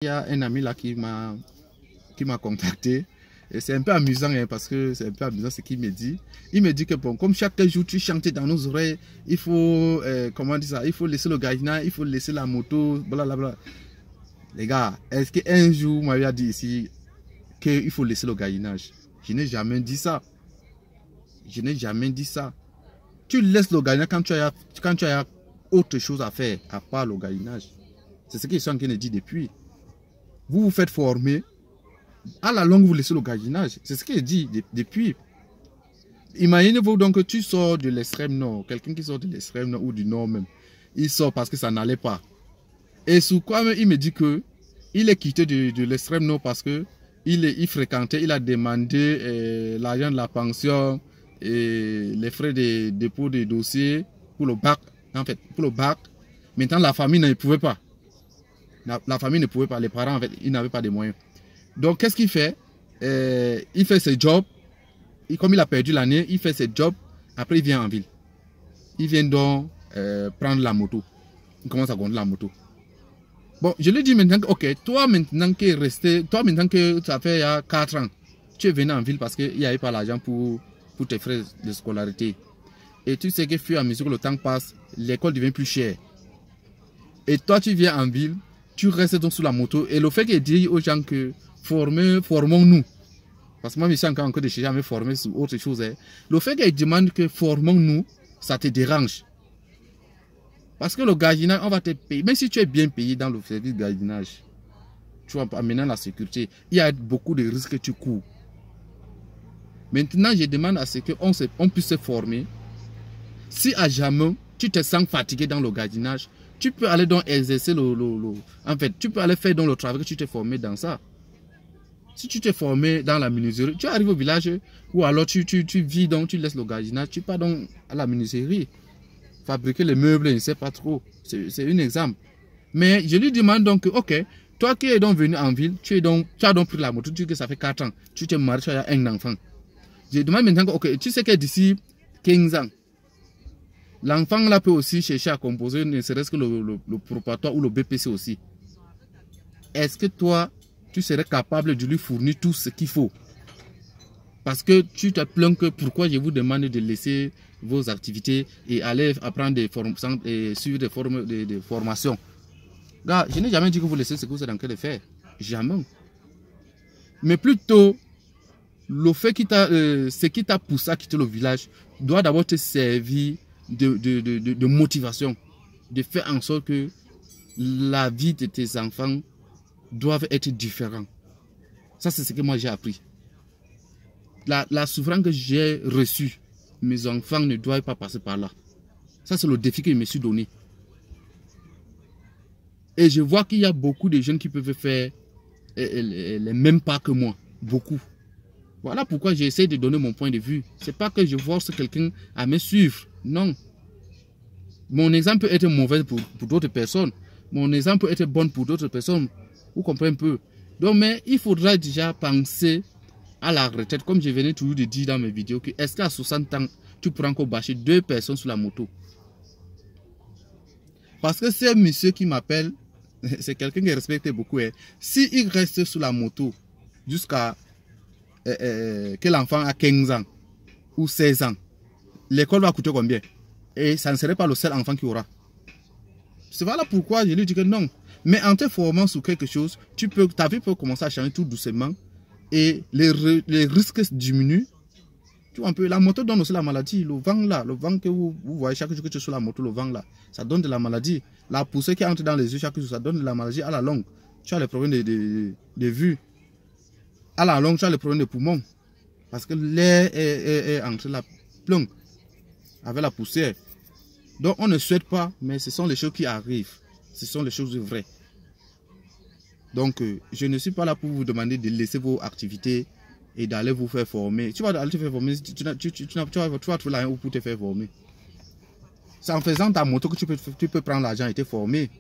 Il y a un ami là qui m'a contacté. Et c'est un peu amusant hein, parce que c'est un peu amusant ce qu'il me dit. Il me dit que bon, comme chaque jour tu chantes dans nos oreilles, il faut, comment dire ça, il faut laisser le gardiennage, il faut laisser la moto, blablabla. Les gars, est-ce qu'un jour, vous m'avez dit ici qu'il faut laisser le gardiennage? Je n'ai jamais dit ça. Je n'ai jamais dit ça. Tu laisses le gardiennage quand tu as autre chose à faire, à part le gardiennage. C'est ce qu'ils sont en train de dire depuis. Vous vous faites former. À la longue, vous laissez le gardiennage. C'est ce qu'il dit depuis. Imaginez-vous donc que tu sors de l'extrême nord. Quelqu'un qui sort de l'extrême nord ou du nord même. Il sort parce que ça n'allait pas. Et sous quoi même, il me dit que il est quitté de l'extrême nord parce que il fréquentait, il a demandé l'argent de la pension et les frais de dépôt des dossiers pour le bac. En fait, pour le bac. Maintenant, la famille ne pouvait pas. La famille ne pouvait pas. Les parents, en fait, ils n'avaient pas de moyens. Donc, qu'est-ce qu'il fait? Il fait ses jobs. Et comme il a perdu l'année, il fait ses jobs. Après, il vient en ville. Il vient donc prendre la moto. Il commence à conduire la moto. Bon, je lui dis maintenant, ok, toi maintenant qui est resté, toi maintenant que ça fait 4 ans, tu es venu en ville parce qu'il n'y avait pas l'argent pour tes frais de scolarité. Et tu sais que fur et à mesure que le temps passe, l'école devient plus chère. Et toi, tu viens en ville, tu restes donc sur la moto. Et le fait qu'il dit aux gens que formons-nous. Parce que moi, je suis encore de chercher à me former sur autre chose. Hein. Le fait qu'il demande que formons-nous, ça te dérange. Parce que le gardiennage, on va te payer. Même si tu es bien payé dans le service de gardiennage, tu vas amener la sécurité. Il y a beaucoup de risques que tu cours. Maintenant, je demande à ce qu'on puisse se former. Si à jamais, tu te sens fatigué dans le gardiennage, tu peux aller donc exercer en fait, tu peux aller faire dans le travail que tu t'es formé dans ça. Si tu t'es formé dans la menuiserie, tu arrives au village ou alors tu vis donc, tu laisses le gardiennage, tu pars donc à la menuiserie. Fabriquer les meubles, je ne sais pas trop. C'est un exemple. Mais je lui demande donc, ok, toi qui es donc venu en ville, tu as donc pris la moto, tu dis que ça fait 4 ans, tu t'es marié, tu as un enfant. Je demande maintenant, ok, tu sais que d'ici 15 ans, l'enfant là peut aussi chercher à composer, ne serait-ce que le probatoire ou le BPC aussi. Est-ce que toi, tu serais capable de lui fournir tout ce qu'il faut? Parce que tu te plains que pourquoi je vous demande de laisser vos activités et aller apprendre des formations et suivre des formations. Gars, je n'ai jamais dit que vous laissez ce que vous êtes en train de faire. Jamais. Mais plutôt, le fait ce qui t'a poussé à quitter le village doit d'abord te servir de motivation. De faire en sorte que la vie de tes enfants doivent être différente. Ça, c'est ce que moi j'ai appris. La souffrance que j'ai reçue, mes enfants ne doivent pas passer par là. Ça, c'est le défi que je me suis donné. Et je vois qu'il y a beaucoup de jeunes qui peuvent faire les mêmes pas que moi. Beaucoup. Voilà pourquoi j'essaie de donner mon point de vue. Ce n'est pas que je force quelqu'un à me suivre. Non. Mon exemple peut être mauvais pour d'autres personnes. Mon exemple peut être bon pour d'autres personnes. Vous comprenez un peu. Donc, mais il faudra déjà penser à la retraite, comme je venais toujours de dire dans mes vidéos, que est-ce qu'à 60 ans, tu pourras encore bâcher 2 personnes sur la moto? Parce que c'est un monsieur qui m'appelle, c'est quelqu'un que je respecte beaucoup. Hein. S'il reste sur la moto jusqu'à que l'enfant a 15 ans ou 16 ans, l'école va coûter combien? Et ça ne serait pas le seul enfant qu'il aura. C'est voilà pourquoi je lui dis que non. Mais en te formant sur quelque chose, ta vie peut commencer à changer tout doucement. Et les risques diminuent. Tu vois un peu, la moto donne aussi la maladie. Le vent là, le vent que vous voyez chaque jour que tu es sur la moto, le vent là, ça donne de la maladie. La poussée qui entre dans les yeux chaque jour, ça donne de la maladie à la longue. Tu as les problèmes de vue. À la longue, tu as les problèmes de poumons. Parce que l'air est entre la plombe avec la poussière. Donc on ne souhaite pas, mais ce sont les choses qui arrivent. Ce sont les choses vraies. Donc, je ne suis pas là pour vous demander de laisser vos activités et d'aller vous faire former. Tu vas aller te faire former, tu vas trouver là où pour te faire former. C'est en faisant ta moto que tu peux prendre l'argent et te former.